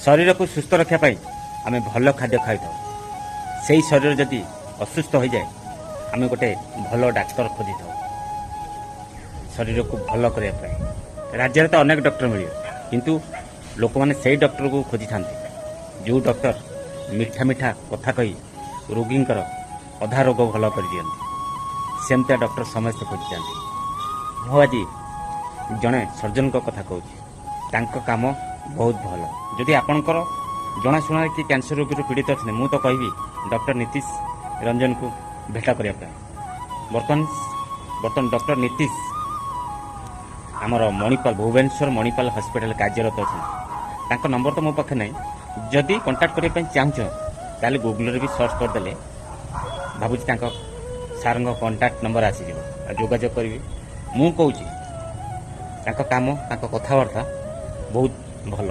शरीर को सुस्थ रखापी आम भल खाद्य खाई से शरीर जदि असुस्थ हो जाए आम गोटे भल डाक्तर खोजी था शरीर को भल करने राज्य तो अनेक डॉक्टर मिले किंतु लोक मैंने से डॉक्टर को खोजी था जो डॉक्टर मीठा मीठा कथा कही रोगी अधा रोग भल कर दियंती सेमती डॉक्टर समस्त खोजी था मु आज जड़े सर्जन कथा कहूँ काम बहुत भल जदि आपणकर जनाशुना कि कैंसर रोगी पीड़ित अच्छे मु तो कहि डॉक्टर नीतीश रंजन को भेट करने बर्तमान डॉक्टर नीतीश आमर मणिपाल भुवनेश्वर मणिपाल हॉस्पिटल कार्यरत अच्छा नंबर तो मो पाखे नहीं जदि कांटेक्ट करने चाहूँ ताले गूगल भी सर्च करदे भावुँ सार कांटेक्ट नंबर आसीज जोगाजोग करी मु कहूँ काम कथबार्ता बहुत भल।